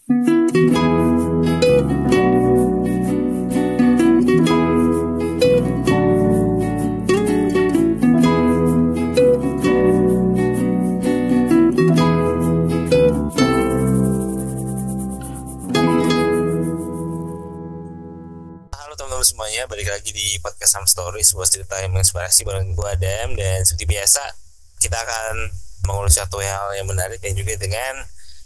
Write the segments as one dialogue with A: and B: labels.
A: Semuanya, balik lagi di podcast Some Story, sebuah cerita yang menginspirasi bareng gue Adam. Dan seperti biasa kita akan mengulas satu hal yang menarik dan juga dengan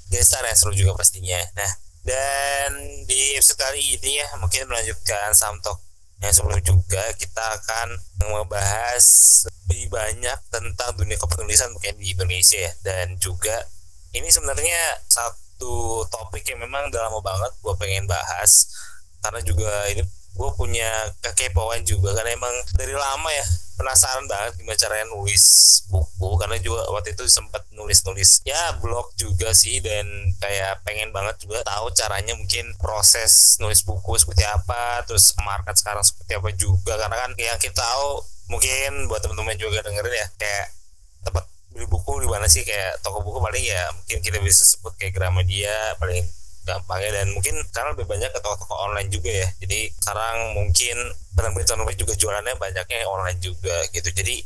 A: guest star yang seru juga pastinya. Nah, dan di episode kali ini ya mungkin melanjutkan Some Talk yang sebelum juga, kita akan membahas lebih banyak tentang dunia kepenulisan mungkin di Indonesia ya. Dan juga ini sebenarnya satu topik yang memang udah lama banget gue pengen bahas, karena juga ini gue punya kekepoan juga, karena emang dari lama ya penasaran banget gimana caranya nulis buku, karena juga waktu itu sempat nulis ya blog juga sih, dan kayak pengen banget juga tahu caranya mungkin proses nulis buku seperti apa, terus market sekarang seperti apa juga, karena kan yang kita tahu mungkin buat teman-teman juga dengerin ya, kayak tempat beli buku di mana sih, kayak toko buku paling ya mungkin kita bisa sebut kayak Gramedia paling gampangnya, dan mungkin sekarang lebih banyak ke toko-toko online juga ya. Jadi sekarang mungkin penerbit juga jualannya banyaknya online juga gitu. Jadi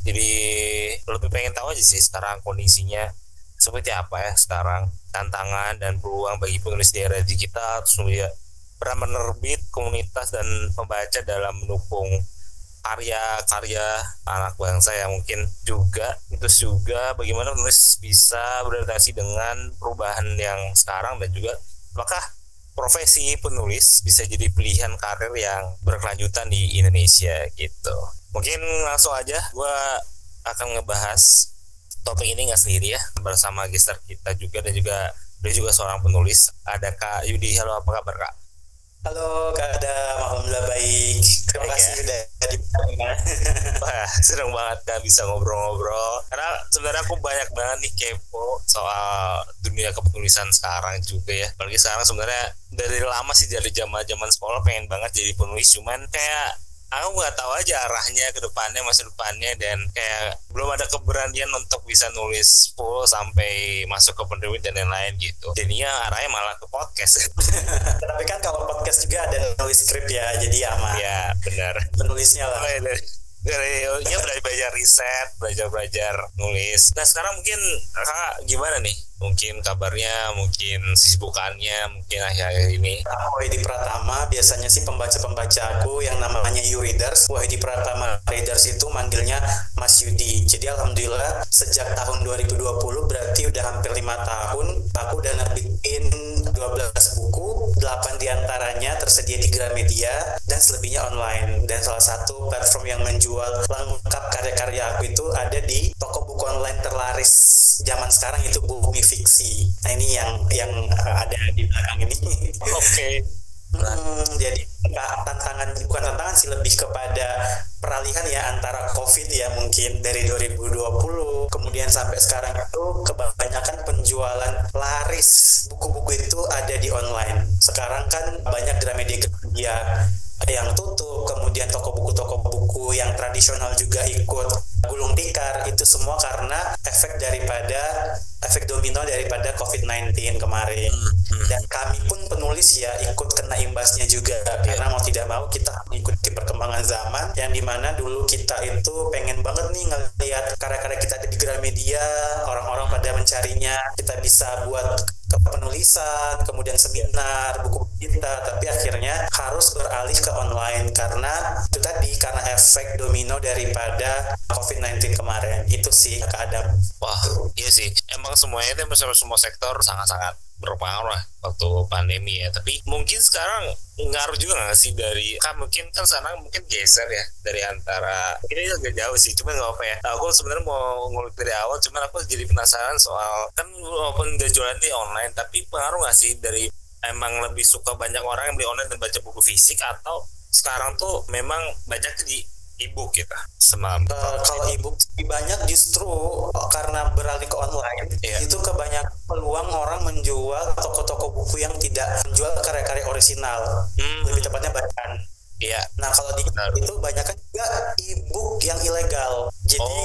A: lebih pengen tahu aja sih sekarang kondisinya seperti apa ya sekarang, tantangan dan peluang bagi penulis di era digital, terus juga peran penerbit, komunitas dan pembaca dalam mendukung karya-karya anak bangsa yang mungkin juga, terus juga bagaimana penulis bisa beradaptasi dengan perubahan yang sekarang, dan juga apakah profesi penulis bisa jadi pilihan karir yang berkelanjutan di Indonesia gitu. Mungkin langsung aja gue akan ngebahas topik ini nggak sendiri ya, bersama gestar kita juga, dan juga dia juga seorang penulis. Ada Kak Yudi. Halo, apa kabar Kak?
B: Halo Kak Adam, alhamdulillah baik. Terima kasih udah dipanggil.
A: Wah, seneng banget Kak bisa ngobrol-ngobrol, karena sebenarnya aku banyak banget nih kepo soal dunia kepenulisan sekarang juga ya. Apalagi sekarang sebenarnya dari lama sih, dari zaman sekolah pengen banget jadi penulis, cuman kayak aku nggak tahu aja arahnya ke depannya, masa depannya, dan kayak belum ada keberanian untuk bisa nulis full sampai masuk ke penerbit dan lain-lain gitu. Jadinya arahnya malah ke podcast.
B: Tapi kan kalau podcast juga ada nulis skrip ya, jadi aman.
A: Ya benar.
B: Penulisnya lah.
A: Dari belajar riset, belajar nulis. Nah sekarang mungkin Kakak gimana nih? Mungkin kabarnya, mungkin kesibukannya, mungkin akhir-akhir ini.
B: Wahidi Pratama, biasanya sih pembaca-pembaca aku yang namanya U-Readers. Wahidi Pratama Readers itu manggilnya Mas Yudi. Jadi alhamdulillah sejak tahun 2020, berarti udah hampir 5 tahun, aku udah nerbitin 12 buku, 8 diantaranya tersedia di Gramedia, dan selebihnya online. Dan salah satu platform yang menjual lengkap karya-karya aku itu ada di toko buku online terlaris zaman sekarang, itu Bumi Fiksi. Nah ini yang ada di belakang ini.
A: Oke.
B: Jadi bukan tantangan sih, lebih kepada peralihan ya antara COVID ya, mungkin dari 2020 kemudian sampai sekarang itu kebanyakan penjualan laris buku-buku itu ada di online. Sekarang kan banyak Gramedia yang tutup, kemudian toko buku yang tradisional juga ikut gulung tikar. Itu semua karena efek domino daripada COVID-19 kemarin. Dan kami pun penulis ya ikut kena imbasnya juga, karena mau tidak mau kita mengikuti perkembangan zaman, yang dimana dulu kita itu pengen banget nih ngelihat karya-karya kita ada di Gramedia, orang-orang pada mencarinya, kita bisa buat penulisan, kemudian seminar, buku kita, tapi akhirnya harus beralih ke online karena itu tadi, karena efek domino daripada COVID-19 kemarin. Itu sih Kak Adam.
A: Wah, iya sih. Emang semuanya itu, semua sektor sangat-sangat berpengaruh lah waktu pandemi ya. Tapi mungkin sekarang ngaruh juga nggak sih dari, kan mungkin kan sekarang mungkin geser ya dari antara, ini agak jauh sih, cuman nggak apa ya. Aku sebenarnya mau ngulik dari awal, cuman aku jadi penasaran soal, kan walaupun udah jualan di online, tapi pengaruh nggak sih dari, emang lebih suka banyak orang yang beli online dan baca buku fisik, atau sekarang tuh memang banyak di e-book kita
B: kalau e-book banyak justru karena beralih ke online. Itu kebanyakan peluang orang menjual toko-toko buku yang tidak menjual karya-karya orisinal, lebih tepatnya bacaan. Nah kalau di itu banyak kan juga e-book yang ilegal. Jadi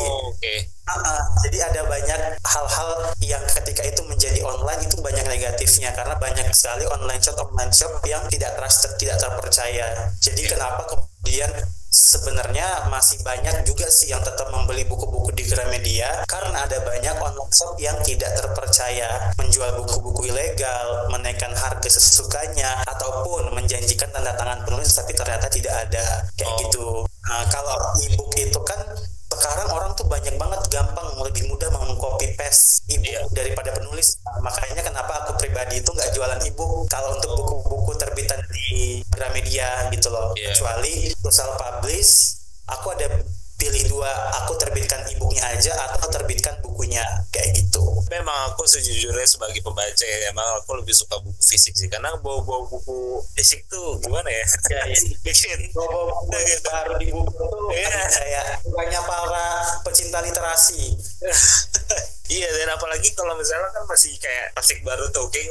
B: jadi ada banyak hal-hal yang ketika itu menjadi online itu banyak negatifnya karena banyak sekali online shop yang tidak trusted, tidak terpercaya. Jadi kenapa kemudian sebenarnya masih banyak juga sih yang tetap membeli buku-buku di Gramedia karena ada banyak online shop yang tidak terpercaya, menjual buku-buku ilegal, menaikkan harga sesukanya, ataupun menjanjikan tanda tangan penulis tapi ternyata tidak ada, kayak gitu. Nah, kalau e-book itu kan sekarang orang tuh banyak banget gampang, lebih mudah mengcopy paste ebook daripada penulis. Makanya kenapa aku pribadi itu nggak jualan ebook kalau untuk buku-buku terbitan di Gramedia gitu loh. Kecuali self publish, aku ada pilih dua, aku terbitkan ebooknya aja atau terbitkan bukunya, kayak gitu.
A: Memang aku sejujurnya sebagai pembaca ya, emang aku lebih suka buku fisik sih, karena bawa buku fisik tuh gimana ya? Bikin
B: bawa buku baru di buku tuh kayak banyak para pecinta literasi.
A: Iya, dan apalagi kalau misalnya kan masih kayak plastik baru tuh, kayak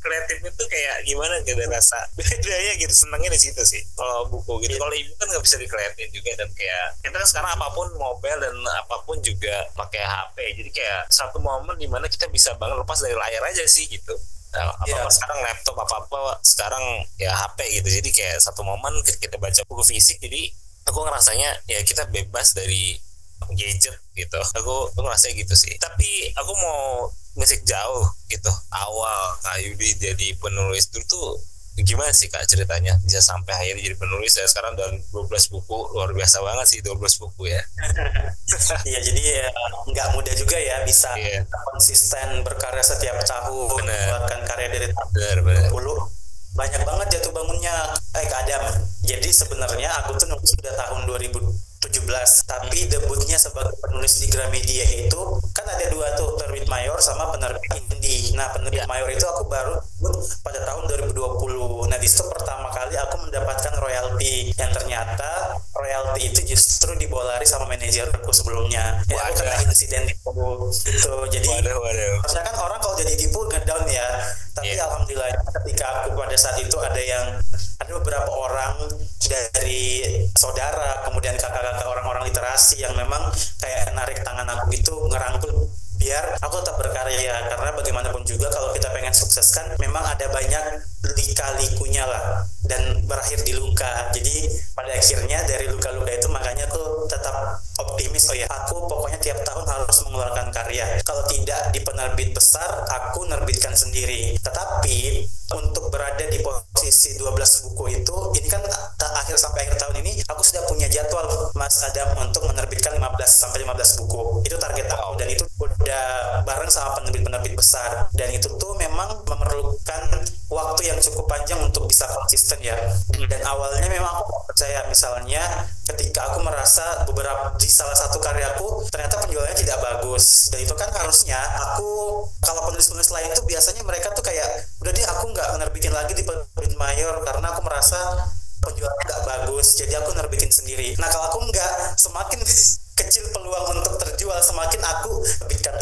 A: kreatifnya tuh kayak gimana gitu, rasa bedanya gitu, senengnya di situ sih. Kalau buku gitu, kalau ibu kan nggak bisa dikreatifin juga, dan kayak kita kan sekarang apapun mobile dan apapun juga pakai HP, jadi kayak satu momen dimana kita bisa banget lepas dari layar aja sih gitu. Nah, apa-apa sekarang laptop, apa-apa sekarang ya HP gitu, jadi kayak satu momen kita baca buku fisik, jadi aku ngerasanya ya kita bebas dari gadget gitu. Aku ngerasa gitu sih. Tapi aku mau ngesik jauh gitu. Awal Kak Yudi jadi penulis dulu tuh gimana sih Kak ceritanya bisa sampai akhirnya jadi penulis? Ya sekarang udah 12 buku, luar biasa banget sih 12 buku ya.
B: Iya, jadi nggak mudah juga ya bisa konsisten berkarya setiap tahun, mengeluarkan karya dari tahun 20. Banyak banget jatuh bangunnya Kak Adam. Jadi sebenarnya aku tuh nulis sudah tahun 2017, tapi debutnya sebagai penulis di Gramedia itu kan ada dua tuh, penerbit mayor sama penerbit indie. Nah, penerbit mayor itu aku baru debut pada tahun 2020. Nah, di situ pertama kali aku mendapatkan royalti, yang ternyata royalti itu justru dibolari sama manajerku sebelumnya. Ya, aku kena insiden itu. Jadi harusnya kan orang kalau jadi tipu ngedown ya. Tapi alhamdulillah ketika aku pada saat itu ada beberapa orang dari saudara, kemudian kakak-kakak orang-orang literasi yang memang kayak narik tangan aku gitu, ngerangkul biar aku tetap berkarya. Karena bagaimanapun juga kalau kita pengen sukses kan memang ada banyak lika-likunya lah, dan berakhir di luka. Jadi pada akhirnya dari luka-luka itu makanya aku tetap optimis, aku pokoknya tiap tahun harus mengeluarkan karya. Kalau tidak di penerbit besar, aku nerbitkan sendiri. Tetapi untuk berada di posisi 12 buku itu, ini kan sampai akhir tahun ini aku sudah punya jadwal Mas Adam untuk menerbitkan 15 buku. Itu target aku, dan itu udah bareng sama penerbit-penerbit besar, dan itu tuh memang memerlukan waktu yang cukup panjang untuk bisa konsisten ya. Dan awalnya memang aku percaya, misalnya ketika aku merasa beberapa di salah satu karyaku ternyata penjualannya tidak bagus, dan itu kan harusnya aku, kalau penulis-penulis lain tuh biasanya mereka tuh kayak udah deh aku nggak nerbitin lagi di penerbit mayor karena aku merasa penjualannya nggak bagus, jadi aku nerbitin sendiri. Nah, kalau aku nggak, semakin kecil peluang untuk terjual, semakin aku terbitkan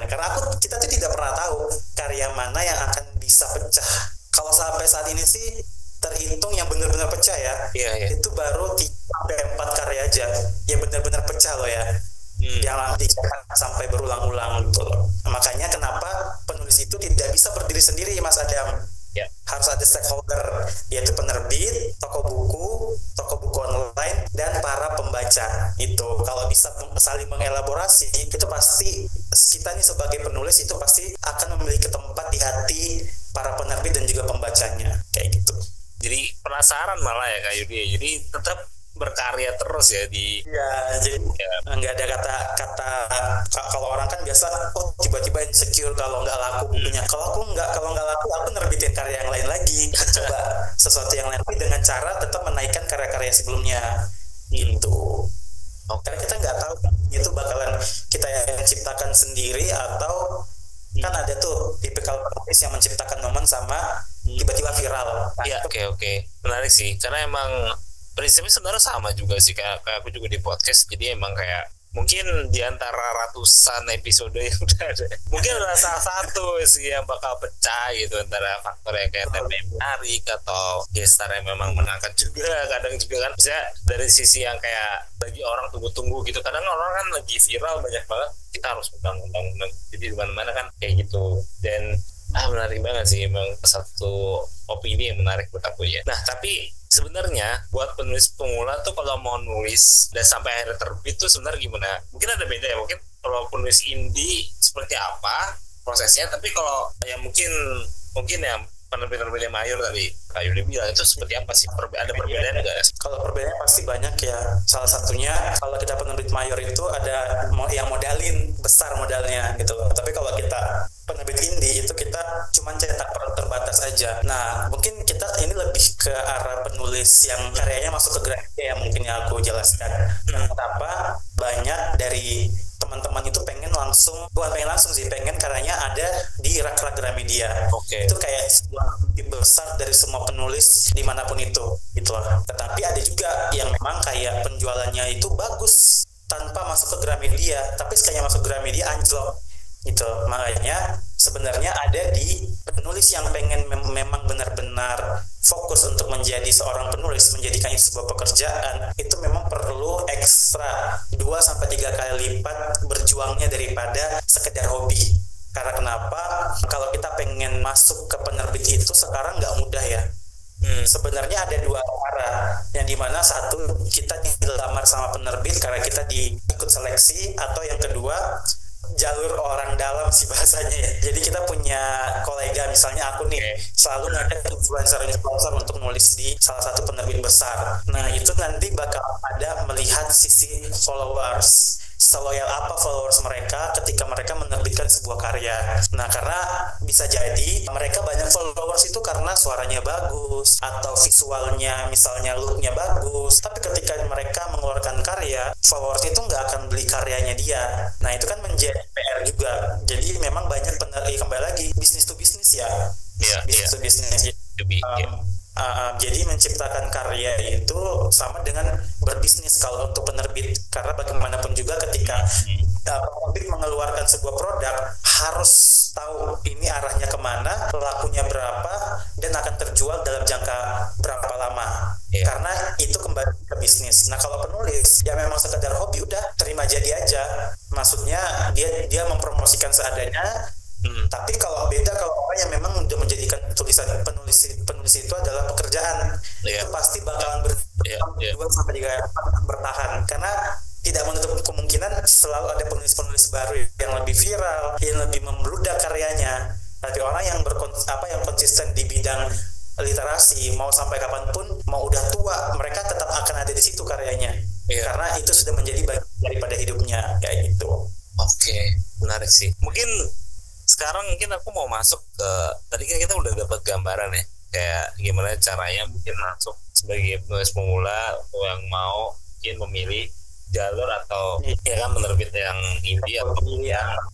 B: karena kita tuh tidak pernah tahu karya mana yang akan bisa pecah. Kalau sampai saat ini sih terhitung yang benar-benar pecah ya, itu baru 3-4 karya aja yang benar-benar pecah loh ya, yang dicetak sampai berulang-ulang gitu loh. Makanya kenapa penulis itu tidak bisa berdiri sendiri, Mas Adam. Harus ada stakeholder, yaitu penerbit, toko buku online, dan para pembaca. Itu kalau bisa saling mengelaborasi, itu pasti kita nih sebagai penulis itu pasti akan memiliki tempat di hati para penerbit dan juga pembacanya, kayak gitu.
A: Jadi penasaran malah ya Kak Yudi, jadi tetap berkarya terus ya
B: jadi nggak ada kata kalau orang kan biasa tiba-tiba insecure kalau nggak laku bukunya. Kalau nggak laku, aku nerbitin karya yang lain lagi, coba sesuatu yang lain dengan cara tetap menaikkan karya-karya sebelumnya gitu. Karena kita nggak tahu itu bakalan kita yang ciptakan sendiri atau kan ada tuh tipikal penulis yang menciptakan momen sama tiba-tiba viral.
A: Oke. Menarik sih, karena emang prinsipnya sebenarnya sama juga sih kayak aku juga di podcast. Jadi emang kayak mungkin di antara ratusan episode yang udah ada, mungkin ada salah satu sih yang bakal pecah gitu, antara faktor yang kayak tema yang menarik atau gestar yang memang menangkan juga. Kadang juga kan bisa dari sisi yang kayak bagi orang tunggu-tunggu gitu, kadang orang kan lagi viral banyak banget, kita harus undang, jadi di mana-mana kan kayak gitu. Dan menarik banget sih, emang satu opini yang menarik buat aku ya. Nah tapi sebenarnya buat penulis pemula tuh kalau mau nulis dan sampai akhirnya terbit tuh sebenarnya gimana? Mungkin ada beda ya, mungkin kalau penulis indie seperti apa prosesnya, tapi kalau yang mungkin yang penerbit-penerbit yang mayor tadi Kak Yuli bilang itu seperti apa sih? Ada perbedaan nggak?
B: Kalau perbedaannya pasti banyak ya. Salah satunya kalau kita penerbit mayor itu ada yang modalin besar modalnya gitu loh. Tapi kalau kita penerbit indie itu kita cuma cetak terbatas aja. Nah mungkin kita ini lebih ke arah penulis yang karyanya masuk ke Gramedia, yang mungkin yang aku jelaskan. Kenapa banyak dari teman-teman itu pengen karyanya ada di rak-rak Gramedia. Itu kayak sebuah mimpi besar dari semua penulis dimanapun itu gitu loh. Tetapi ada juga yang memang kayak penjualannya itu bagus tanpa masuk ke Gramedia, tapi sekalinya masuk Gramedia anjlok gitu. Makanya sebenarnya ada di penulis yang pengen memang benar-benar fokus untuk menjadi seorang penulis, menjadikan itu sebuah pekerjaan, itu memang perlu ekstra 2-3 kali lipat berjuangnya daripada sekedar hobi. Karena kenapa? Kalau kita pengen masuk ke penerbit itu sekarang nggak mudah ya. Sebenarnya ada dua arah, yang dimana satu kita dilamar sama penerbit karena kita ikut seleksi, atau yang kedua jalur orang dalam sih bahasanya ya. Jadi kita punya kolega, misalnya aku nih selalu ngajak influencer untuk nulis di salah satu penerbit besar. Nah itu nanti bakal ada melihat sisi followers, seloyal apa followers mereka ketika mereka menerbitkan sebuah karya. Nah karena bisa jadi mereka banyak followers itu karena suaranya bagus atau visualnya misalnya looknya bagus, tapi ketika mereka mengeluarkan karya, followers itu nggak akan beli karyanya dia. Nah itu kan menjadi PR juga. Jadi memang banyak kembali lagi bisnis to bisnis ya. Bisnis to bisnis. Jadi menciptakan karya itu sama dengan berbisnis kalau untuk penerbit, karena bagaimanapun juga ketika penerbit mengeluarkan sebuah produk harus tahu ini arahnya kemana, lakunya berapa, dan akan terjual dalam jangka berapa lama. Karena itu kembali ke bisnis. Nah kalau penulis ya memang sekedar hobi, udah terima jadi aja. Maksudnya dia mempromosikan seadanya. Tapi kalau orang yang memang udah menjadikan tulisan penulis itu adalah pekerjaan, itu pasti bakalan 2-3 bertahan, karena tidak menutup kemungkinan selalu ada penulis-penulis baru yang lebih viral, yang lebih membludak karyanya. Tapi orang yang konsisten di bidang literasi, mau sampai kapanpun, mau udah tua, mereka tetap akan ada di situ karyanya, karena itu sudah menjadi bagian daripada hidupnya kayak gitu.
A: Oke, menarik sih. Mungkin sekarang aku mau masuk ke, tadi kan kita udah dapat gambaran ya, kayak gimana caranya mungkin masuk sebagai penulis pemula yang mau mungkin memilih jalur atau ya kan penerbit yang indie atau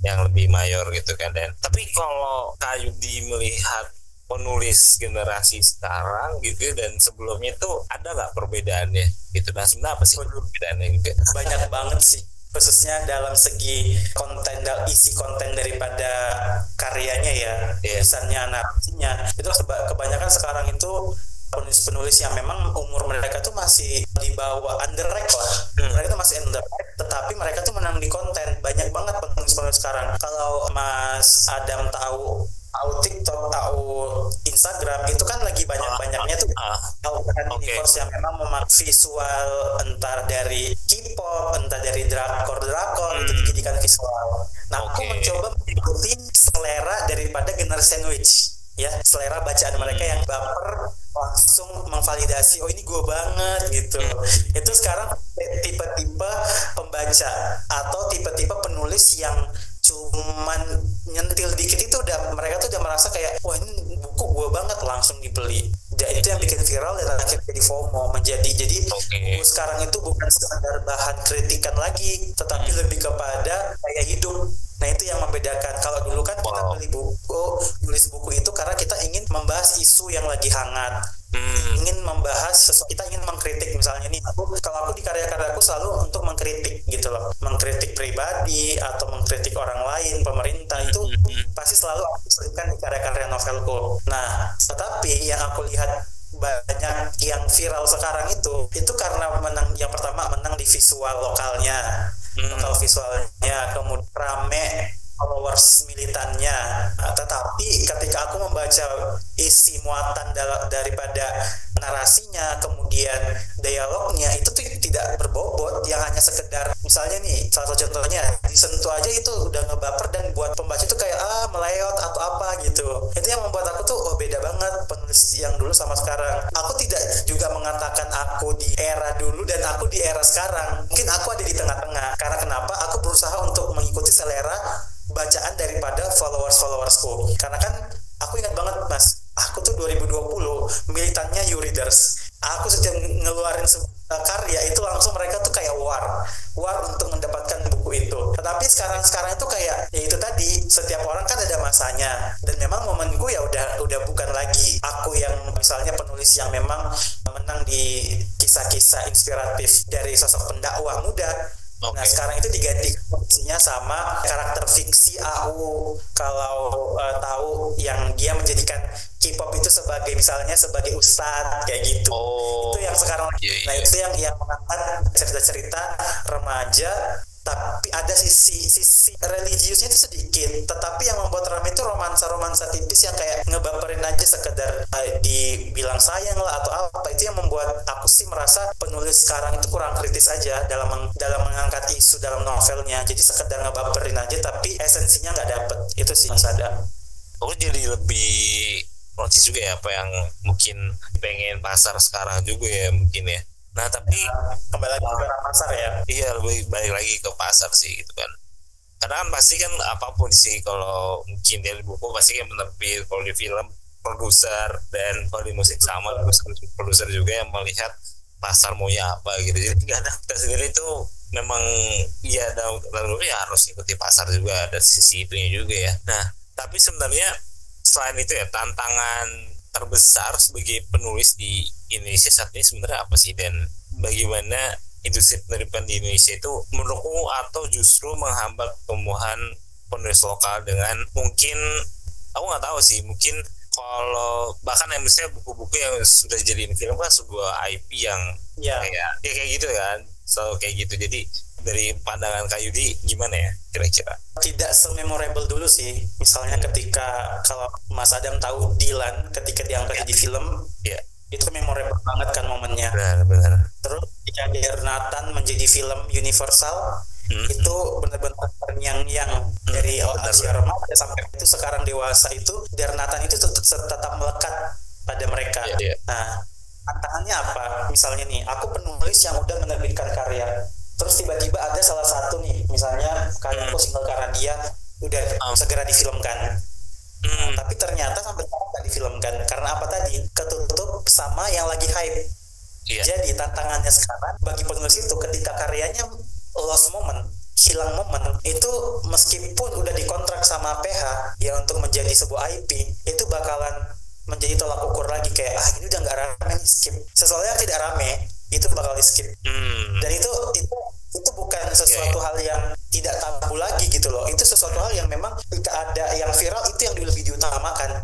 A: yang lebih mayor gitu kan. Dan tapi kalau Kak Yudi melihat penulis generasi sekarang gitu dan sebelumnya itu ada nggak perbedaannya gitu? Nah sebenarnya apa sih perbedaannya juga?
B: Banyak banget sih, khususnya dalam segi konten dan isi konten daripada karyanya ya, tulisannya, narasinya. Itu kebanyakan sekarang itu penulis-penulis yang memang umur mereka tuh masih di bawah underrate lah. Mereka tuh masih underrate, tetapi mereka tuh menang di konten. Banyak banget penulis-penulis sekarang. Kalau Mas Adam tahu TikTok, tahu Instagram, itu kan lagi banyak-banyaknya tuh universe yang memang memakai visual, entah dari K-pop, entah dari drakor itu dijadikan visual. Nah aku mencoba mengikuti selera daripada generasi sandwich ya, selera bacaan mereka yang baper langsung memvalidasi, oh ini gue banget gitu. Itu sekarang tipe-tipe pembaca atau tipe-tipe penulis yang cuman nyentil dikit itu mereka tuh udah merasa kayak, wah ini buku gue banget, langsung dibeli. Dan itu yang bikin viral dan akhirnya jadi FOMO, jadi buku sekarang itu bukan sekedar bahan kritikan lagi, tetapi lebih kepada gaya hidup. Nah itu yang membedakan. Kalau dulu kan kita beli buku, aku nulis buku itu karena kita ingin membahas isu yang lagi hangat, ingin membahas sesuatu, kita ingin mengkritik. Misalnya nih, kalau aku di karya-karyaku selalu untuk mengkritik gitu loh, mengkritik pribadi atau mengkritik orang lain, pemerintah, itu pasti selalu aku selipkan di karya-karya novelku. Nah, tetapi yang aku lihat banyak yang viral sekarang itu karena menang, yang pertama menang di visual lokalnya, lokal visualnya, kemudian rame followers militannya. Tetapi ketika aku membaca isi muatan daripada narasinya, kemudian dialognya, itu tuh tidak berbobot, yang hanya sekedar misalnya nih, salah satu contohnya disentuh aja itu udah ngebaper dan buat pembaca itu kayak meleot atau apa gitu. Itu yang membuat aku tuh beda banget penulis yang dulu sama sekarang. Aku tidak juga mengatakan aku di era dulu dan aku di era sekarang. Mungkin aku ada di tengah-tengah. Karena kenapa? Aku berusaha untuk mengikuti selera bacaan daripada followersku. Karena kan aku ingat banget Mas, aku tuh 2020 militannya YouReaders. Aku setiap ngeluarin karya itu langsung mereka tuh kayak war untuk mendapatkan buku itu. Tetapi sekarang itu kayak ya itu tadi, setiap orang kan ada masanya, dan memang momenku ya udah bukan lagi aku yang misalnya penulis yang memang menang di kisah-kisah inspiratif dari sosok pendakwah muda. Okay. Nah sekarang itu diganti fungsinya sama karakter fiksi AU. Kalau tahu yang dia menjadikan K-pop itu sebagai misalnya sebagai ustadz kayak gitu. Itu yang sekarang. Nah itu yang mengangkat cerita-cerita remaja, tapi ada sisi religiusnya itu sedikit, tetapi yang membuat ramai itu romansa tipis yang kayak ngebaperin aja sekedar dibilang sayang lah atau apa. Itu yang membuat aku sih merasa penulis sekarang itu kurang kritis aja dalam mengangkat isu dalam novelnya. Jadi sekedar ngebaperin aja tapi esensinya nggak dapet. Itu sih Mas Adam.
A: Aku jadi lebih notice juga ya apa yang mungkin pengen pasar sekarang juga ya mungkin ya. Nah tapi
B: kembali lagi ke pasar ya.
A: Iya, lebih balik lagi ke pasar sih gitu kan. Karena kan pasti kan apapun sih, kalau mungkin dari buku pasti kan menerbit, kalau di film produser, dan kalau di musik sama produser juga yang melihat pasar maunya apa gitu. Jadi kadang kita sendiri itu memang ya lalu ya harus ikuti pasar juga, ada sisi itunya juga ya. Nah tapi sebenarnya selain itu ya, tantangan terbesar sebagai penulis di Indonesia saat ini sebenarnya apa sih, dan bagaimana industri penerbitan di Indonesia itu mendukung atau justru menghambat pertumbuhan penulis lokal dengan mungkin, aku nggak tahu sih, mungkin kalau bahkan yang misalnya buku-buku yang sudah jadiin film kan sebuah IP yang kayak gitu kan, selalu kayak gitu. Jadi dari pandangan Kak Yudi gimana ya kira-kira?
B: Tidak se-memorable dulu sih. Misalnya ketika kalau Mas Adam tahu Dylan ketika diangkat di film, itu memorable banget kan momennya.
A: Benar.
B: Terus ketika Dear Nathan menjadi film Universal, itu benar-benar terngiang-ngiang dari usia remaja sampai itu sekarang dewasa, itu Dear Nathan itu tetap melekat pada mereka. Nah, tantangannya apa? Misalnya nih, aku penulis yang udah menerbitkan karya, terus tiba-tiba ada salah satu nih, misalnya karyaku single karena dia udah segera difilmkan. Tapi ternyata sampai sekarang nggak difilmkan karena apa tadi? Ketutup sama yang lagi hype. Jadi tantangannya sekarang bagi penulis itu ketika karyanya lost moment, hilang momen, itu meskipun udah dikontrak sama PH ya untuk menjadi sebuah IP, itu bakalan menjadi tolak ukur lagi, kayak ini udah nggak rame, skip. Sesuatu yang tidak rame itu bakal di skip. Dan itu bukan sesuatu hal yang tidak tabu lagi gitu loh. Itu sesuatu hal yang memang ketika ada yang viral itu yang lebih diutamakan.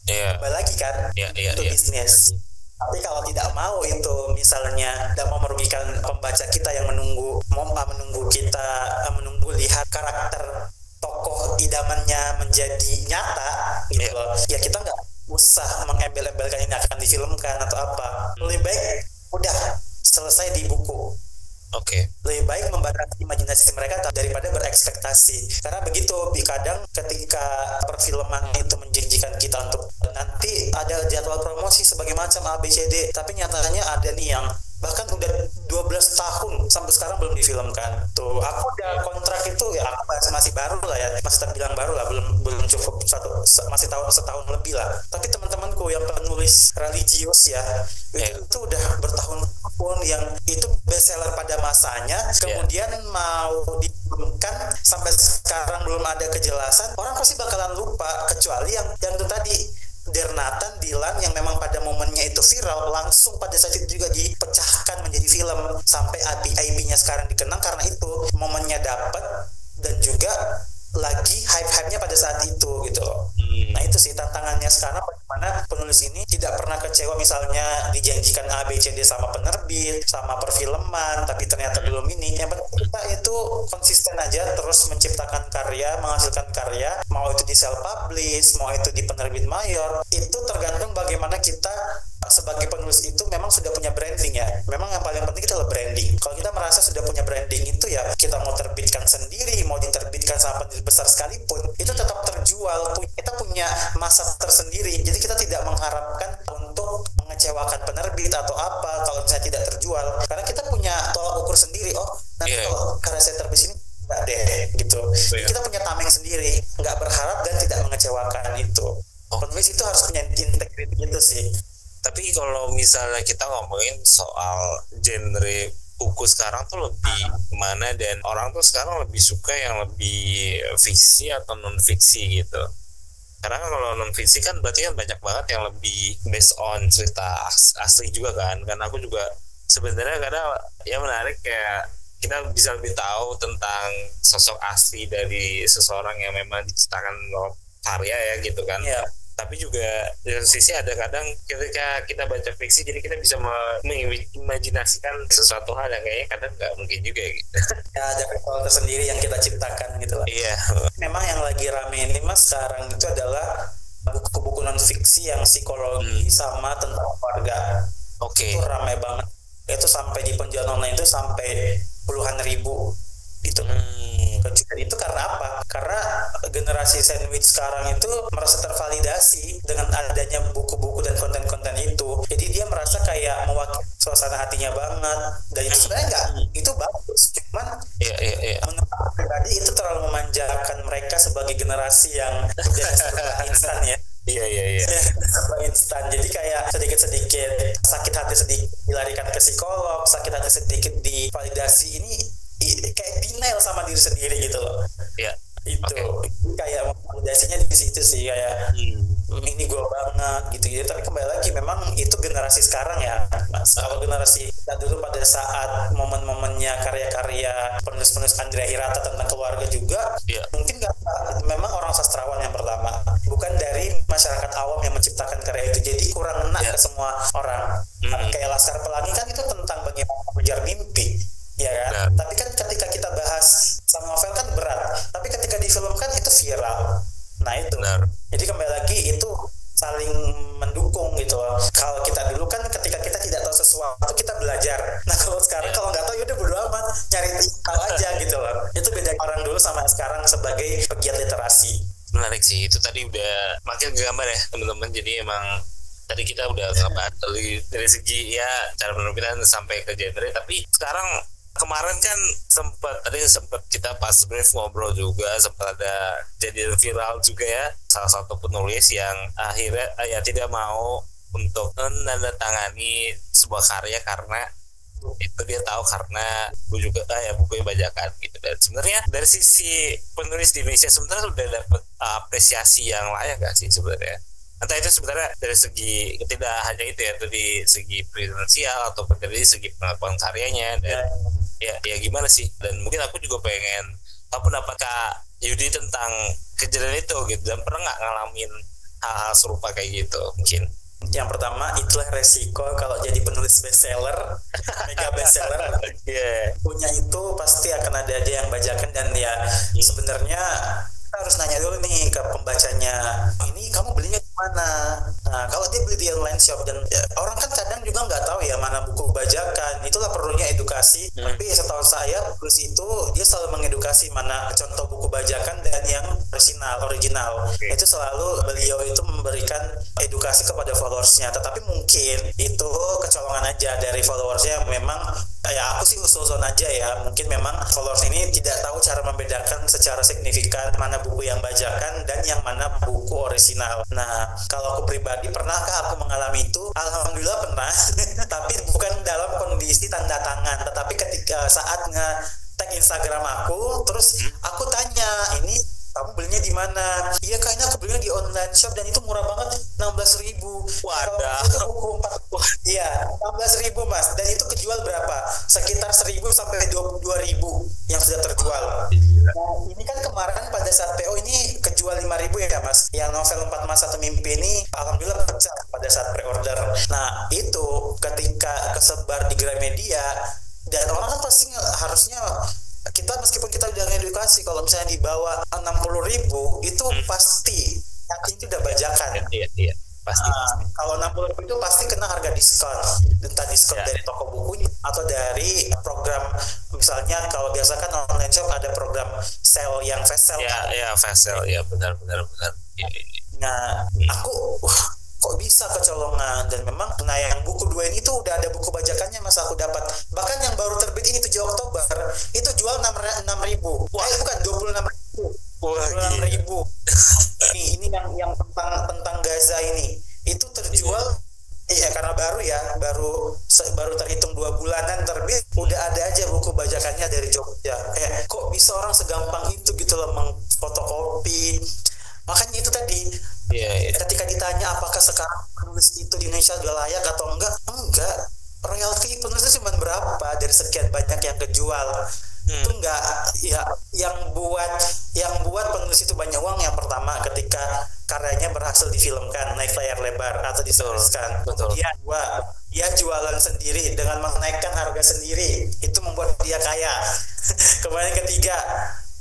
B: Kembali lagi kan untuk bisnis. Tapi kalau tidak mau itu misalnya tidak mau merugikan pembaca kita yang menunggu kita menunggu lihat karakter tokoh idamannya menjadi nyata gitu loh. Ya kita nggak usah mengembel-embelkan ini akan difilmkan atau apa. Lebih baik udah selesai di buku. Lebih baik membatasi imajinasi mereka daripada berekspektasi. Karena begitu, kadang ketika perfilman itu menjanjikan kita untuk nanti ada jadwal promosi sebagai macam ABCD, tapi nyatanya ada nih yang bahkan udah 12 tahun sampai sekarang belum difilmkan. Tuh, aku udah kontrak itu ya, aku masih baru lah ya, masih terbilang baru lah, belum masih setahun lebih lah. Tapi teman-temanku yang penulis religius ya, itu udah bertahun-tahun yang itu bestseller pada masanya, kemudian mau diumumkan sampai sekarang belum ada kejelasan, orang pasti bakalan lupa, kecuali yang itu tadi Der Nathan, Dylan yang memang pada momennya itu viral, langsung pada saat itu juga dipecahkan menjadi film sampai IP-nya sekarang dikenang karena itu momennya dapat dan juga lagi hype-hype-nya pada saat itu gitu loh. Nah itu sih tantangannya sekarang, bagaimana penulis ini tidak pernah kecewa misalnya dijanjikan A, B, C, D sama penerbit, sama perfilman, tapi ternyata belum ini. Yang penting kita itu konsisten aja terus menciptakan karya, menghasilkan karya, mau itu di self-publish, mau itu di penerbit mayor, itu tergantung bagaimana kita sebagai penulis itu memang sudah punya branding ya. Memang yang paling penting itu adalah branding. Kalau kita merasa sudah punya branding itu ya, kita mau terbitkan sendiri, mau diterbitkan sama penerbit besar sekalipun, itu tetap terjual. Kita punya masa tersendiri. Jadi kita tidak mengharapkan untuk mengecewakan penerbit atau apa kalau misalnya tidak terjual. Karena kita punya tolak ukur sendiri. Oh, nanti kalau karya saya terbit ini enggak deh gitu. Kita punya tameng sendiri, nggak berharap dan tidak mengecewakan itu. Penulis itu harus punya integritas gitu sih.
A: Tapi kalau misalnya kita ngomongin soal genre buku sekarang tuh lebih kemana, dan orang tuh sekarang lebih suka yang lebih fiksi atau non fiksi gitu. Karena kalau non fiksi kan berarti kan banyak banget yang lebih based on cerita asli juga kan. Karena aku juga sebenarnya kadang ya menarik kayak kita bisa lebih tahu tentang sosok asli dari seseorang yang memang diciptakan lewat karya ya gitu kan. Tapi juga di sisi ada kadang ketika kita baca fiksi jadi kita bisa mengimajinasikan sesuatu hal yang kayaknya kadang nggak mungkin juga gitu.
B: Ya ada faktor tersendiri yang kita ciptakan gitu lah.
A: Iya.
B: Memang yang lagi rame ini mas sekarang itu adalah buku-buku non fiksi yang psikologi sama tentang keluarga. Itu rame banget. Itu sampai di penjualan online itu sampai puluhan ribu gitu. Itu karena apa? Karena generasi sandwich sekarang itu merasa tervalidasi dengan adanya buku-buku dan konten-konten itu. Jadi dia merasa kayak mewakili suasana hatinya banget. Dan itu sebenarnya enggak, itu bagus. Cuman menurut aku pribadi itu terlalu memanjakan mereka sebagai generasi yang menjadi serba instan ya.
A: Iya.
B: Serba instan. Jadi kayak sedikit-sedikit sakit hati sedikit dilarikan ke psikolog, sakit hati sedikit divalidasi. Ini kayak denial sama diri sendiri gitu loh.
A: Iya.
B: Itu kayak validasinya di situ sih kayak ini gue banget gitu. Tapi kembali lagi memang itu generasi sekarang ya mas. Kalau generasi kita dulu pada saat momen-momennya karya-karya penulis-penulis Andrea Hirata tentang keluarga juga mungkin nggak, memang orang sastrawan yang pertama, bukan dari masyarakat awam yang menciptakan karya itu, jadi kurang enak ke semua orang. Kayak Laskar Pelangi kan itu tentang bagaimana mengejar mimpi ya kan. Tapi kan ketika kita bahas sama novel kan berat, tapi ketika difilmkan itu viral. Nah itu jadi kembali lagi itu saling mendukung gitu loh. Kalau kita dulu kan ketika kita tidak tahu sesuatu kita belajar. Nah kalau sekarang kalau nggak tahu yaudah bodo amat, nyari tahu aja gitu loh. Itu beda orang dulu sama sekarang sebagai pegiat literasi.
A: Menarik sih, itu tadi udah makin gambar ya teman-teman. Jadi emang tadi kita udah ngebahas dari segi ya cara penerbitan sampai ke genre, tapi sekarang kemarin kan sempat kita pas brief ngobrol juga, sempat ada jadi viral juga ya salah satu penulis yang akhirnya tidak mau untuk menandatangani sebuah karya karena itu dia tahu karena bukunya bajakan gitu. Dan sebenarnya dari sisi penulis di Indonesia sebenarnya sudah dapat apresiasi yang layak gak sih sebenarnya? Entah itu sebenarnya dari segi tidak hanya itu ya, dari segi finansial ataupun dari segi pengakuan karyanya dan ya gimana sih. Dan mungkin aku juga pengen tahu pendapat Kak Yudi tentang kejadian itu gitu, dan pernah nggak ngalamin hal-hal serupa kayak gitu mungkin?
B: Yang pertama itulah resiko kalau jadi penulis bestseller, mega bestseller. Punya itu pasti akan ada aja yang bajakan, dan ya sebenarnya kita harus nanya dulu nih ke pembacanya, ini kamu belinya di mana? Nah kalau dia beli di online shop, dan orang kan kadang juga nggak tahu ya mana buku bajakan, itulah perlunya edukasi. Tapi setahu saya penulis itu dia selalu mengedukasi mana contoh buku bajakan dan yang original. Itu selalu beliau itu memberikan edukasi kepada followersnya. Tetapi mungkin itu kecolongan aja dari followersnya. Memang ya aku sih usul-usul aja ya, mungkin memang followers ini tidak tahu cara membedakan secara signifikan mana buku yang bajakan dan yang mana buku orisinal. Nah, kalau aku pribadi, pernahkah aku mengalami itu? Alhamdulillah pernah. Tapi bukan dalam kondisi tanda tangan, tetapi ketika saat nge-tag Instagram aku, terus aku tanya, ini kamu belinya di mana? Iya, kayaknya aku belinya di online shop dan itu murah banget, 16.000.
A: Wadah.
B: Itu buku 4. Iya, 16.000 Mas. Dan itu kejual berapa? Sekitar 1.000 sampai 22.000 yang sudah terjual. Nah, ini kan kemarin pada saat PO ini kejual 5.000 ya Mas. Yang novel 4 Emas 1 Mimpi ini alhamdulillah pecah pada saat pre-order. Nah, itu ketika kesebar di Gramedia dan orang kan pasti harusnya, kita meskipun kita udah ngedukasi, kalau misalnya di bawah 60.000 itu pasti yakin itu udah bajakan.
A: Iya, pasti.
B: Kalau 60.000 itu pasti kena harga diskon, entah diskon dari toko bukunya atau dari program, misalnya kalau biasa kan online shop ada program sale yang flash sale.
A: Iya, flash sale, ya benar. Ya.
B: Nah, aku kok bisa kecolongan. Dan memang nah yang buku 2 ini tuh udah ada buku bajakannya Mas, aku dapat. Bahkan yang baru terbit ini 7 Oktober itu jual 6.000. Bukan 26.000. Wah, 26.000. Ini yang tentang Gaza ini. Itu terjual karena baru terhitung 2 bulanan terbit, udah ada aja buku bajakannya dari Jogja. Kok bisa orang segampang itu gitu loh mengfotokopi. Makanya itu tadi, ketika ditanya apakah sekarang penulis itu di Indonesia udah layak atau enggak, royalti penulis itu cuma berapa dari sekian banyak yang kejual. Itu enggak, ya yang buat penulis itu banyak uang yang pertama ketika karyanya berhasil difilmkan, naik layar lebar atau diseriskan. Kemudian dia jualan sendiri dengan menaikkan harga sendiri, itu membuat dia kaya. Kemudian ketiga,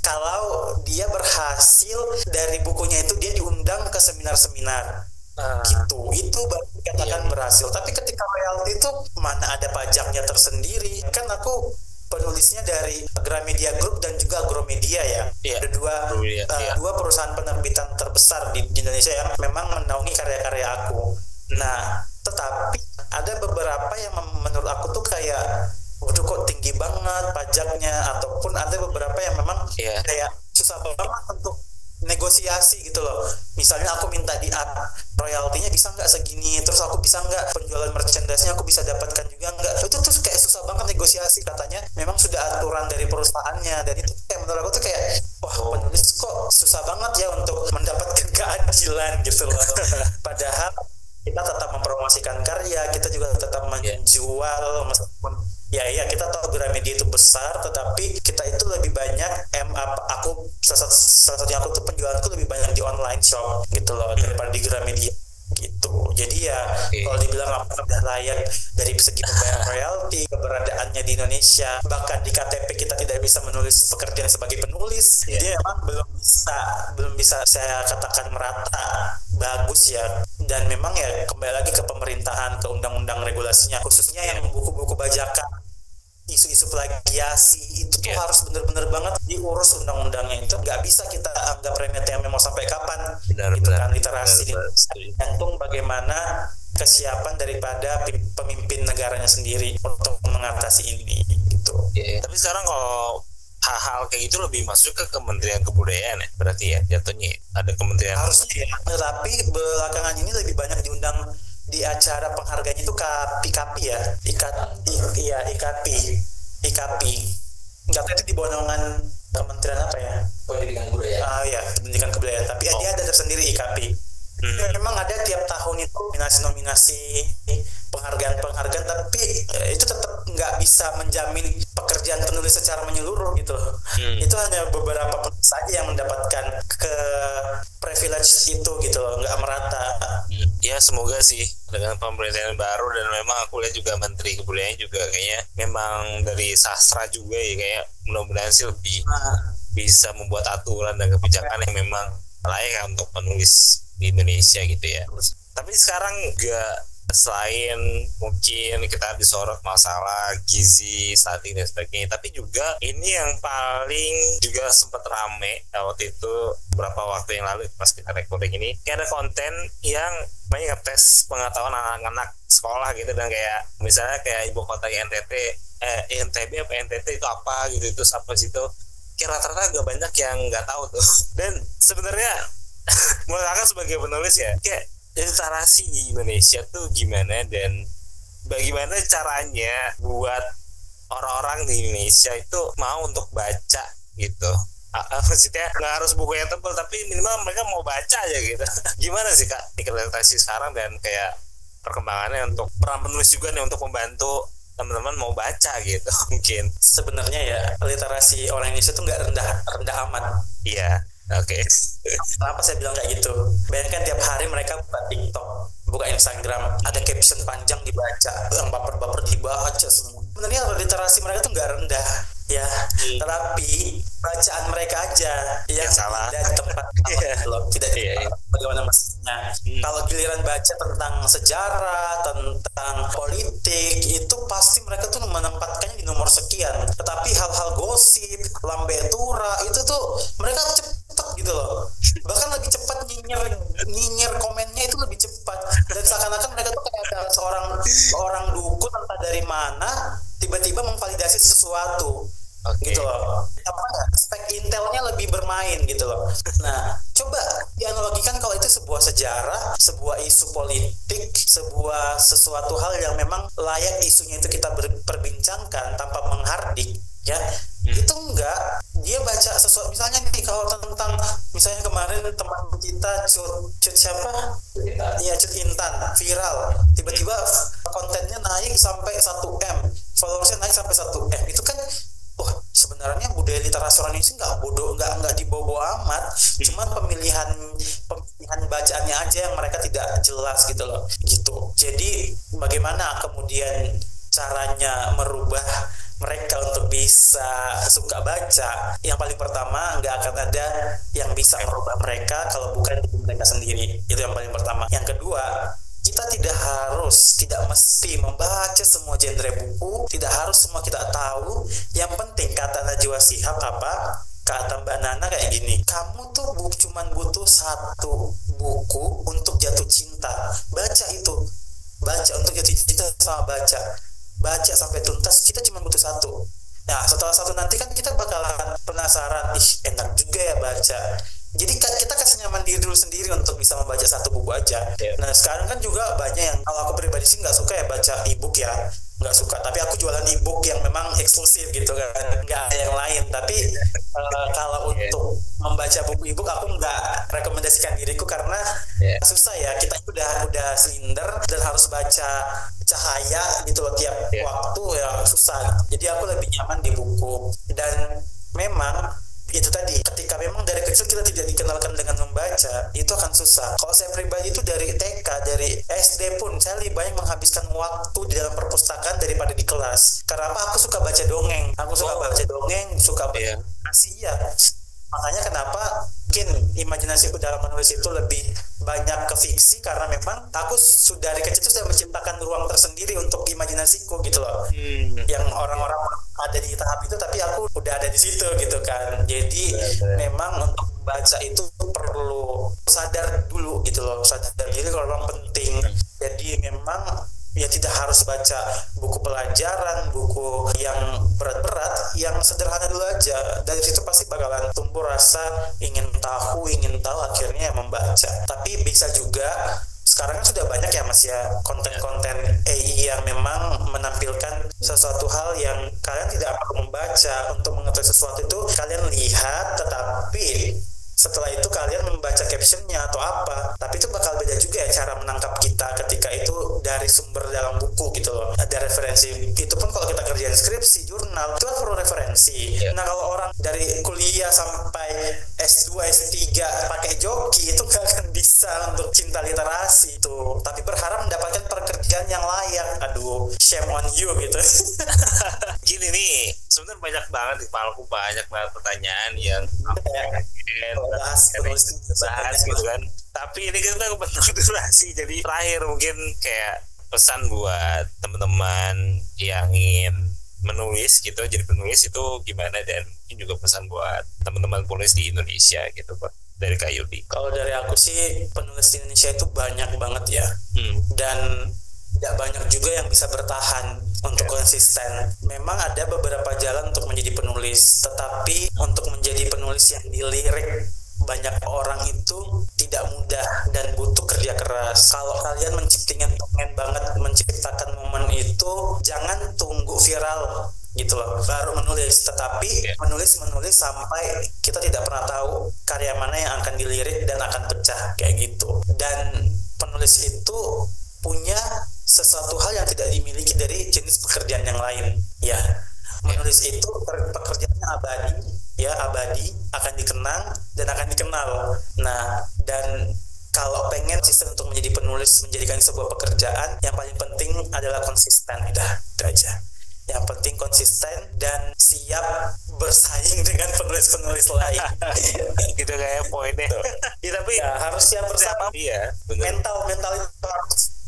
B: kalau dia berhasil dari bukunya itu dia diundang ke seminar-seminar gitu, itu baru dikatakan berhasil. Tapi ketika royalti itu mana ada pajaknya tersendiri. Kan aku penulisnya dari Gramedia Group dan juga Agromedia ya. Ada dua perusahaan penerbitan terbesar di Indonesia yang memang menaungi karya-karya aku. Nah, tetapi ada beberapa yang menurut aku tuh kayak waduh kok tinggi banget pajaknya, ataupun ada beberapa yang memang kayak susah banget untuk negosiasi gitu loh. Misalnya aku minta di royaltinya bisa nggak segini, terus aku bisa nggak penjualan merchandise-nya aku bisa dapatkan juga nggak, itu tuh kayak susah banget negosiasi. Katanya memang sudah aturan dari perusahaannya, dan itu kayak menurut aku tuh kayak wah, penulis kok susah banget ya untuk mendapatkan keadilan gitu loh. Padahal kita tetap mempromosikan karya, kita juga tetap menjual, meskipun kita tahu Gramedia itu besar, tetapi kita itu lebih banyak aku salah satunya aku tuh penjualanku lebih banyak di online shop gitu loh daripada di Gramedia gitu. Jadi kalau dibilang apakah sudah layak dari segi pembayaran royalti, keberadaannya di Indonesia, bahkan di KTP kita tidak bisa menulis pekerjaan sebagai penulis, jadi memang belum bisa saya katakan merata bagus ya. Dan memang kembali lagi ke pemerintahan, ke undang-undang regulasinya, khususnya yang buku-buku bajakan, isu-isu plagiasi itu tuh harus benar-benar banget diurus undang-undangnya. Itu nggak bisa kita anggap remeh-temeh mau sampai kapan. Kan literasi tergantung bagaimana kesiapan daripada pemimpin negaranya sendiri untuk mengatasi ini gitu.
A: Tapi sekarang kalau hal-hal kayak gitu lebih masuk ke Kementerian Kebudayaan ya, berarti ya jatuhnya ada kementerian
B: harusnya ya. Tapi belakangan ini lebih banyak diundang di acara penghargaannya itu KPI ya, IKAPI. Nggak tahu itu di bawah naungan Kementerian apa ya?
C: Pendidikan Kebudayaan.
B: Pendidikan Kebudayaan. Tapi dia ada tersendiri IKAPI. Memang ada tiap tahun itu nominasi penghargaan, tapi itu tetap nggak bisa menjamin pekerjaan penulis secara menyeluruh gitu loh. Itu hanya beberapa penulis saja yang mendapatkan ke privilege itu gitu loh, nggak merata.
A: Ya semoga sih dengan pemerintahan baru, dan memang aku lihat juga Menteri Kebudayaan juga kayaknya memang dari sastra juga ya, kayak mudah-mudahan sih lebih bisa membuat aturan dan kebijakan yang memang layak untuk penulis di Indonesia gitu ya. Tapi sekarang juga selain mungkin kita disorot masalah gizi, stunting dan sebagainya, tapi juga ini yang paling juga sempat rame waktu itu beberapa waktu yang lalu pas kita recording ini, kayak ada konten yang banyak ngetes pengetahuan anak-anak sekolah gitu, dan kayak misalnya kayak ibu kota NTT, NTB apa NTT itu apa gitu, itu apa situ, kayak rata-rata agak banyak yang nggak tahu tuh. Dan sebenarnya menurut kakak sebagai penulis ya, kayak literasi di Indonesia tuh gimana, dan bagaimana caranya buat orang-orang di Indonesia itu mau untuk baca gitu. Maksudnya nggak harus buku yang tebal, tapi minimal mereka mau baca aja gitu. Gimana sih kak literasi sekarang, dan kayak perkembangannya untuk peran penulis juga nih untuk membantu teman-teman mau baca gitu. Mungkin
B: sebenarnya ya literasi orang Indonesia tuh nggak rendah amat.
A: Iya. Oke.
B: Kenapa saya bilang kayak gitu? Bayangkan tiap hari mereka buka TikTok, buka Instagram, ada caption panjang dibaca, yang baper-baper dibaca semua. Sebenarnya literasi mereka tuh nggak rendah, ya. Tetapi bacaan mereka aja yang
A: salah.
B: Tidak di tempat tidak di tempat. Bagaimana maksudnya? Kalau giliran baca tentang sejarah, tentang politik, itu pasti mereka tuh menempatkannya di nomor sekian. Tetapi hal-hal gosip, lambe tura, itu tuh mereka cepat gitu loh, bahkan lebih cepat nyinyir komennya itu lebih cepat, dan seakan-akan mereka tuh kayak ada seorang dukun entah dari mana tiba-tiba memvalidasi sesuatu. Gitu loh, spek intelnya lebih bermain gitu loh. Nah, coba dianalogikan kalau itu sebuah sejarah, sebuah isu politik, sesuatu hal yang memang layak isunya itu kita perbincangkan tanpa menghardik, ya. Itu enggak, dia baca sesuatu, misalnya nih kalau tentang misalnya kemarin teman kita Cut siapa? Iya, Cut Intan viral, tiba-tiba kontennya naik sampai 1M, followersnya naik sampai 1M. Itu kan sebenarnya budaya literasi orang Indonesia nggak bodoh, nggak dibobo amat, cuman pemilihan bacaannya aja yang mereka tidak jelas gitu loh, gitu. Jadi bagaimana kemudian caranya merubah mereka untuk bisa suka baca? Yang paling pertama, nggak akan ada yang bisa merubah mereka kalau bukan diri mereka sendiri. Itu yang paling pertama. Yang kedua, kita tidak mesti membaca semua genre buku, tidak harus semua kita tahu. Yang penting kata Najwa Shihab kata Mbak Nana kayak gini, kamu tuh cuman butuh satu buku untuk jatuh cinta, baca itu, baca untuk jatuh cinta sama baca sampai tuntas, kita cuma butuh satu. Nah, setelah satu nanti kan kita bakalan penasaran, enak juga ya baca. Jadi kita kasih nyaman diri dulu sendiri untuk bisa membaca satu buku aja. Nah, sekarang kan juga banyak yang, kalau aku pribadi sih nggak suka ya baca e-book ya, nggak suka. Tapi aku jualan e-book yang memang eksklusif gitu kan, nggak ada yang lain. Tapi kalau untuk membaca buku e-book aku nggak rekomendasikan diriku karena susah ya. Kita udah silinder dan harus baca cahaya gitu loh tiap waktu, ya susah. Jadi aku lebih nyaman di buku. Dan memang itu tadi, ketika memang dari kecil kita tidak dikenalkan dengan membaca, itu akan susah. Kalau saya pribadi itu dari TK, dari SD pun saya lebih banyak menghabiskan waktu di dalam perpustakaan daripada di kelas. Karena apa? Aku suka baca dongeng. Suka baca ya. Makanya kenapa mungkin imajinasiku dalam menulis itu lebih banyak ke fiksi, karena memang aku dari kecil itu sudah menciptakan ruang tersendiri untuk imajinasiku gitu loh. Yang orang-orang ada di tahap itu, tapi aku udah ada di situ gitu kan. Jadi memang untuk membaca itu perlu sadar dulu gitu loh, sadar diri kalau memang penting. Jadi memang ya tidak harus baca buku pelajaran, buku yang berat-berat, yang sederhana dulu aja. Dari situ pasti bakalan tumbuh rasa ingin tahu, akhirnya membaca. Tapi bisa juga sekarang kan sudah banyak ya Mas ya konten-konten AI yang memang menampilkan sesuatu hal yang kalian tidak perlu membaca untuk mengetahui sesuatu. Itu kalian lihat, tetapi setelah itu kalian membaca captionnya atau apa. Tapi itu bakal beda juga ya cara menangkap kita ketika itu dari sumber dalam buku gitu loh. Ada referensi. Itu pun kalau kita kerjain skripsi, jurnal, itu kan perlu referensi. Nah, kalau orang dari kuliah sampai S2, S3 pakai joki, itu gak akan bisa untuk cinta literasi itu. Tapi berharap mendapatkan pekerjaan yang layak. Aduh, shame on you gitu.
A: Gini nih, sebenarnya banyak banget di kepalaku, banyak banget pertanyaan yang bahas gitu kan. Tapi ini kita bentuk durasi, jadi terakhir mungkin kayak pesan buat teman-teman yang ingin menulis gitu, jadi penulis itu gimana, dan mungkin juga pesan buat teman-teman penulis di Indonesia gitu Pak, dari Kak Yudi.
B: Kalau dari aku sih, penulis di Indonesia itu banyak banget ya, dan tidak banyak juga yang bisa bertahan untuk konsisten. Memang ada beberapa jalan untuk menjadi penulis, tetapi untuk menjadi penulis yang dilirik banyak orang itu tidak mudah dan butuh kerja keras. Kalau kalian pengen banget menciptakan momen itu, jangan tunggu viral gitu loh baru menulis, tetapi menulis sampai kita tidak pernah tahu karya mana yang akan dilirik dan akan pecah kayak gitu. Dan penulis itu punya sesuatu hal yang tidak dimiliki dari jenis pekerjaan yang lain ya. Menulis itu pekerjaannya abadi, akan dikenang dan akan dikenal. Nah, dan kalau pengen sistem untuk menjadi penulis, menjadikan sebuah pekerjaan, yang paling penting adalah konsisten. Itu aja. Yang penting konsisten dan siap bersaing dengan penulis-penulis lain.
A: Gitu kayak poinnya.
B: Ya, tapi ya, harus siap bersaing.
A: Iya,
B: mental itu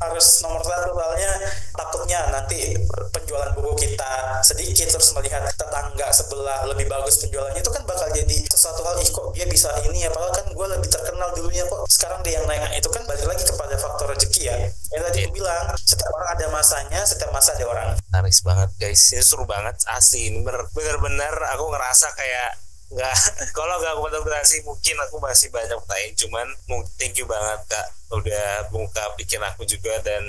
B: harus nomor satu, soalnya takutnya nanti penjualan buku kita sedikit, terus melihat tetangga sebelah lebih bagus penjualannya, itu kan bakal jadi sesuatu hal, kok dia bisa ini ya, padahal kan gue lebih terkenal dulunya, kok sekarang dia yang naik. Nah, itu kan balik lagi kepada faktor rezeki ya. Yang tadi aku bilang, setiap orang ada masanya, setiap masa ada orang.
A: Naris banget guys, ini seru banget asli. Ini bener-bener aku ngerasa kayak kalau nggak kontemplasi mungkin aku masih banyak pertanyaan, cuman thank you banget Kak udah buka pikiran aku juga dan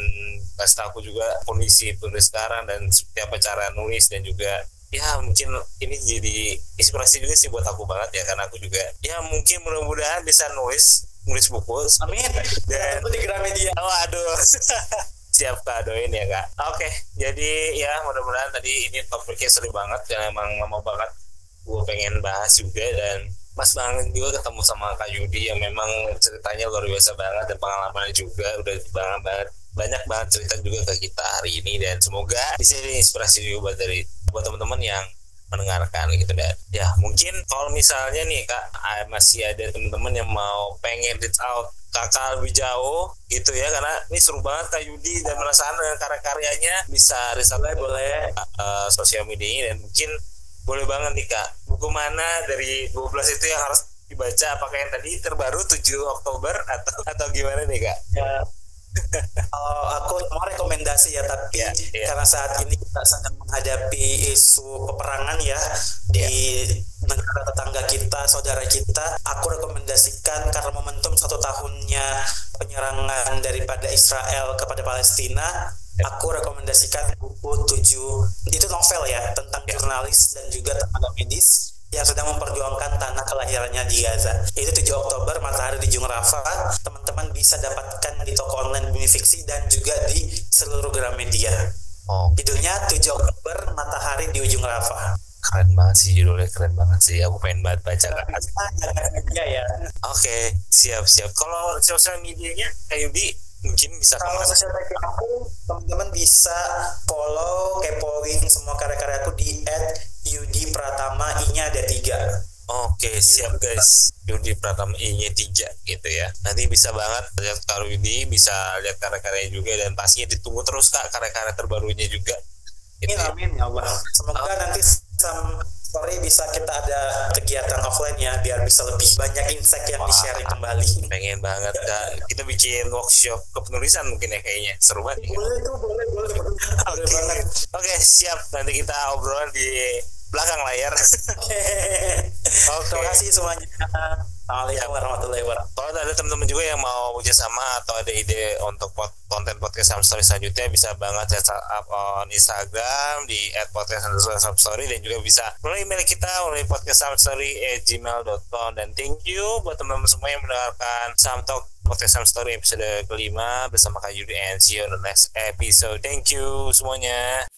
A: kasih tahu aku juga kondisi penulis sekarang dan seperti apa cara nulis, dan juga ya mungkin ini jadi inspirasi juga sih buat aku banget ya, karena aku juga ya mungkin mudah-mudahan bisa nulis buku.
B: Amin.
A: Dan
B: di Gramedia.
A: Oh aduh. Siap Kak, doain ya Kak. Oke, jadi ya mudah-mudahan tadi ini topiknya seru banget dan emang mau banget gue pengen bahas juga, dan pas banget juga ketemu sama Kak Yudi yang memang ceritanya luar biasa banget dan pengalamannya juga udah banyak banget cerita juga ke kita hari ini, dan semoga bisa inspirasi juga buat teman-teman yang mendengarkan gitu. Dan ya mungkin kalau misalnya nih Kak masih ada teman-teman yang mau pengen reach out Kakak lebih jauh gitu ya, karena ini seru banget Kak Yudi dan perasaan dengan karya-karyanya, bisa reach out boleh sosial medianya, dan mungkin boleh banget nih Kak, buku mana dari 12 itu yang harus dibaca? Apakah yang tadi terbaru 7 Oktober atau gimana nih Kak?
B: Ya, kalau aku mau rekomendasi ya, tapi karena saat ini kita sedang menghadapi isu peperangan ya di negara tetangga kita, saudara kita, aku rekomendasikan karena momentum 1 tahunnya penyerangan daripada Israel kepada Palestina, aku rekomendasikan buku 7, itu novel ya, tentang jurnalis dan juga tenaga medis yang sedang memperjuangkan tanah kelahirannya di Gaza. Itu 7 Oktober, Matahari di Ujung Rafah. Teman-teman bisa dapatkan di toko online Bumi Fiksi dan juga di seluruh Gramedia. Judulnya 7 Oktober, Matahari di Ujung Rafah.
A: Keren banget sih judulnya, keren banget sih. Aku pengen banget baca Kak.
B: Ya.
A: Oke, siap. Kalau sosial medianya Kak Yudi mungkin bisa
B: kalau sosial media aku, teman-teman bisa follow, kepoin semua karya-karya aku di @yudi_pratama, i-nya ada 3.
A: Oke, siap guys. Yudi Pratama i-nya 3 gitu ya. Nanti bisa banget lihat Kak Yudi, bisa lihat karya-karyanya juga, dan pastinya ditunggu terus Kak karya-karya terbarunya juga.
B: Gitu. Amin ya Allah. Semoga nanti Story bisa kita ada kegiatan offline ya, biar bisa lebih banyak insight yang di-sharing kembali.
A: Pengen banget Kak, kita bikin workshop kepenulisan mungkin ya, kayaknya seru banget.
B: Boleh banget.
A: Oke, siap. Nanti kita obrolan di belakang layar.
B: Oke. Terima kasih semuanya. Assalamualaikum warahmatullahi wabarakatuh.
A: Kalau ada teman-teman juga yang mau bekerjasama atau ada ide untuk konten podcast Samstory selanjutnya, bisa banget chat up on Instagram di @podcast_samstory, dan juga bisa melalui email kita melalui podcastsamstory@gmail.com. Dan thank you buat teman-teman semua yang mendengarkan Samtalk Podcast Samstory episode kelima bersama Kak Yudi, and see you on the next episode. Thank you semuanya.